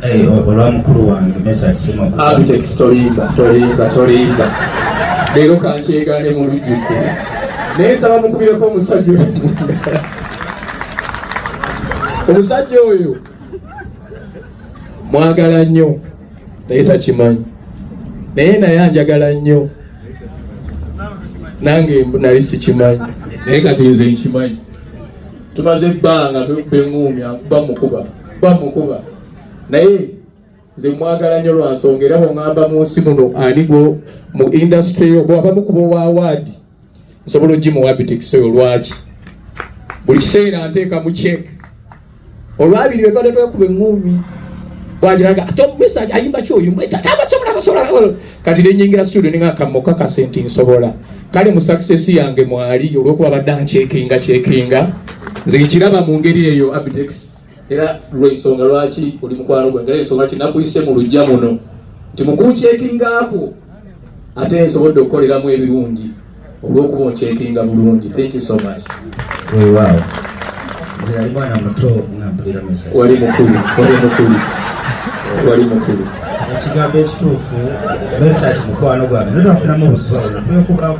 olwa mukulu wange message sema ku Abitex tolimba leero kankyegane mu lujjudde naye nsaba mukubireko omusajja omusajja oyo mwagala nnyo naye takimanyi naye anjagala nnyo nange nali sikimanyi naye kati nze nkimanyi tumaze ebbanga beŋŋuumi kuba mukuba naye nze mwagala nnyo lwa nsonga era bw'oŋŋamba mu nsi muno anigo mu industry bw'aba mukuba owa award nsobola ogimuwa Abitex oyo lwaki buli kiseera nteeka mu check olwabiri bwe badde twekuba eŋŋuumi bwagiraga ate omumesaje ayimba kyoyumba tabasobola kati nenyingira studio ningakammoka kasenti nsobola kale mu success yange mwali olwokuba badde ancekinga nze nkiraba mu ngeri eyo Abitex era lw'ensonga lwaki oli mukwano gwange era ensonga kinakuyise mu lujja muno nti mukuncekingaako ate nsobodde okukoleramu ebirungi olw'okuba oncekinga bulungi. Thank you so much. Wow. Nze ali mwana muto ng'ampulira message. Wali mukulu ekigambo ekituufu message mukwano gwange notwafunamu obuzibu twekuba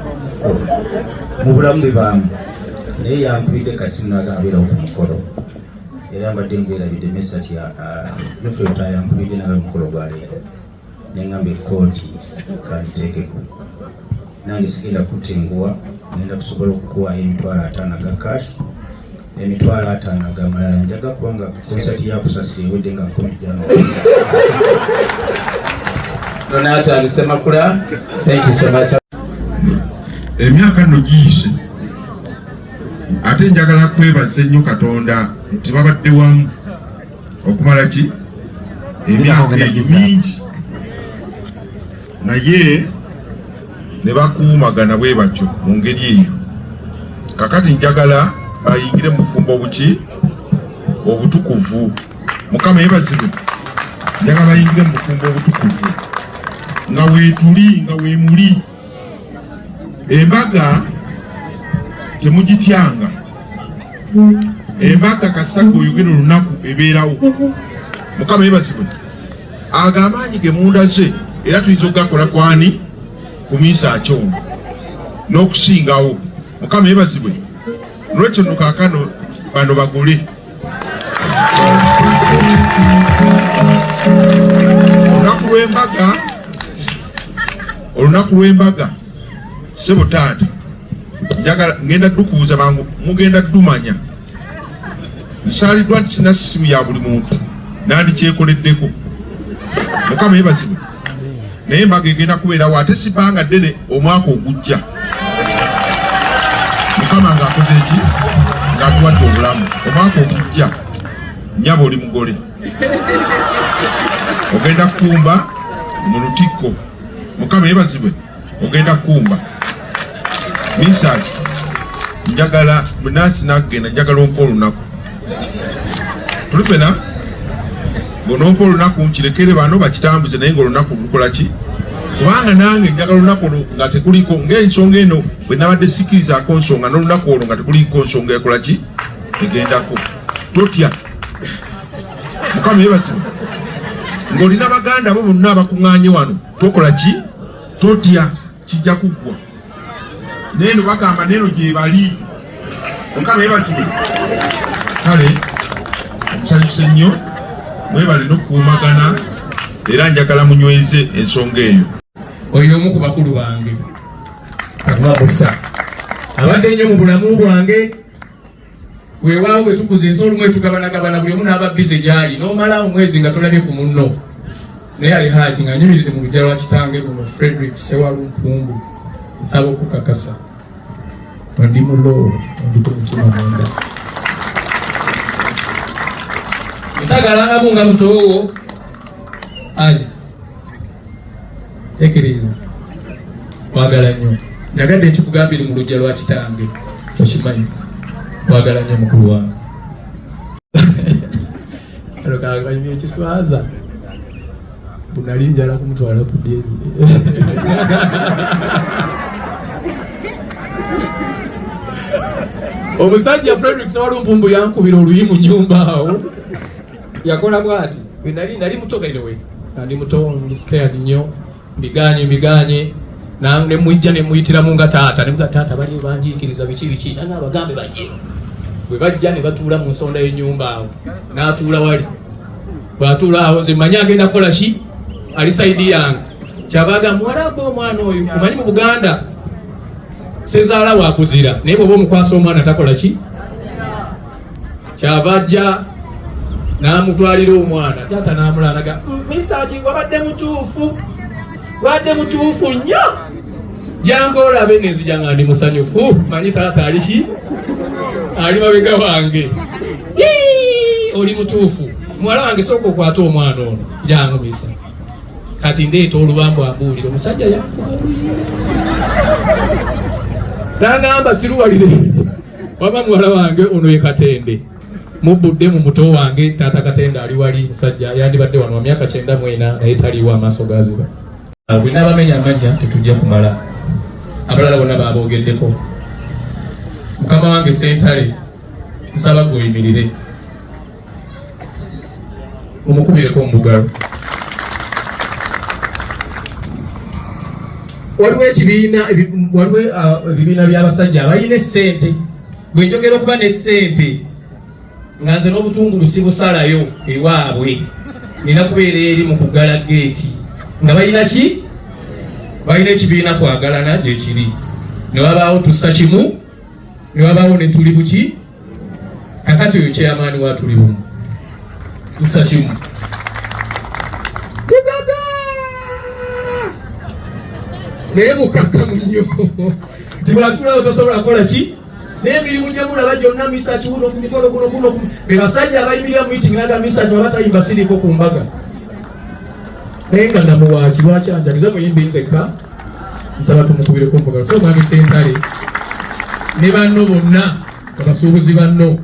mu bulamu bibaamu naye yampulidde kasimu nagambirawo ku mukolo era mbadde ngwerabidde message nofeta yampulidde nawe mukolo gwa leero neŋŋamba ekkooti kanditeekeko nange sigenda kutenguwa ngenda kusobola okukuwayo emitwalo 5 aga cash emitwalo 5 agamalala njaga kubanga konsati yakusasira ewedde nga nkomijjano Donata Semakula. Thank you so much. Emyaka nno giyise ate njagala kwebaza ennyo Katonda nti babadde wamu okumala ki emyaka eyo mingi naye ne bakuumagana bwe batyo mu ngeri eyo. Kakati njagala ayingire mu bufumbo obutukuvu. Mukama yebazibwe. Njagala ayingire mu bufumbo obutukuvu nga weetuli nga weemuli. Embaga temugityanga. Embaga kasaka oyogera olunaku ebeerawo. Mukama yebazibwe. Agamaanyi ge munda ze era tuyinza okugakola kwani ku miisa akyombo n'okusingawo. Mukama yebazibwe. Nolwekyo nno kaakano bano bagole. Olunaku lw'embaga sebo taata njagala ngenda dukubuuza bangu mugenda dumanya nsaaliddwa nti sina ssimu ya buli muntu nandikyekoleddeko. Mukama yebazibwe. Naye embaga egenda kubeerawo ate si bbanga ddene omwaka ogujja. Mukama ng'akoze eki ng'atuwadde obulamu omwaka ogujja nnyaba oli mugole ogenda kukumba mu lutikko. Mukama yebazibwe. Ogenda kukumba misaati njagala munansi nagenda njagala ompa olunaku tulufena ng'onompa olunaku nkirekere bano bakitambuze naye ng'olunaku lukola ki kubanga nange njagala olunaku olwo nga tekuliko ng'ensonga eno bwe nabadde sikirizaako nsonga n'olunaku olwo nga tekuliko nsonga ekola ki egendako. Totya. Mukama yebazibwe. Ng'olina baganda bo bonna abakuŋŋaanye wano tokola ki totya kijja kuggwa. Neno bagamba neno gye bali. Mukama yebazibwe. Kale omusanyuse nnyo mwebale n'okukuumagana era njagala munyweze ensonga eyo. Oyo omu ku bakulu bange Katuba Musa abadde nnyo mu bulamu bwange. Weewaawo bwe tukuza ensi olumu etugabanagabana buli omu n'aba bize gyali n'omala omwezi nga tolabye ku munno. Naye ali haaki nga nyumiridde mu lujja lwa kitange luno Frederick Sewalumpungu nsaba okukakasa ndi mulo ndiko mutima mwenda ntagalangamu nga mutowo aje tekiriza wagala nnyo nyagadde nkikugambire mu lujja lwa kitange okimanyi wagala nnyo mukulu wange alokaganyumya ekiswaza bunali njala kumutwala ku deni omusajja Frederick Sewalumpungu yankubira oluyi mu nnyumba awo yakola bwati nali muto gairewe ndi muto scared nnyo mbiganye nange mwijja ne muyitiramu nga taata bali banjikiriza biki nanga abagambe bajje bwe bajja ne batuula mu nsonda y'ennyumba awo n'atuula wali bwatuula awo nze mmanyi agenda kukola ki ali saidi yange kyabaga muwarabu omwana oyo omanyi mu Buganda sezaala wakuzira naye bw'oba omukwasa omwana takola ki kyabajja n'amutwalira omwana taata n'amulanaga misaaki wabadde mutuufu nnyo jangu olabe nenzija nga ndi musanyufu manyi taata ali ki ali mabega wange oli mutuufu muwala wange sooka okwata omwana ono jangu misa kati ndeeta olubambo ambuulire omusajja nangamba siruwalire waba muwala wange ono ye Katende mubudde mu muto wange taata Katende ali wali musajja yandibadde wano wa myaka 94 naye taliwo amaaso gaziba bwina abamenya amanya tetujja kumala abalala bonna baabogeddeko mukama wange Sentale nsaba gweyimirire omukubireko omubugalo waliwo ebibiina by'abasajja abalina essente bwe njogera okuba n'essente nga nze n'obutungulu sibusalayo ewaabwe nina kubeera eri mu kugala geeti nga balina ki balina ekibiina kwagalana gyekiri ne wabaawo tussa kimu ne wabaawo ne tuli buki kakati oyo kyamaani wa tuli bumu tussa kimu naye mukakkamu nnyo tibwatulawo tosobola kukola ki naye emirimu gye mulaba gyonna misaaki guno ku mikolo guno be basajja abayimirira mu meeting naga misaaki abatayimba siriko ku mbaga naye nga namuwaaki lwakyanjaliza muyimbi nzekka nsaba tumukubireko mbaga so mwami Sentale ne banno bonna abasuubuzi banno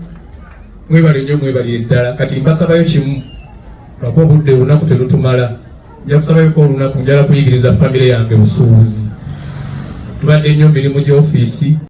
mwebale nnyo mwebalire ddala kati mbasabayo kimu lwako obudde olunaku terutumala nja kusabayoko olunaku njala kuyigiriza famire yange busuubuzi tubadde nnyo mirimu gy'ofiisi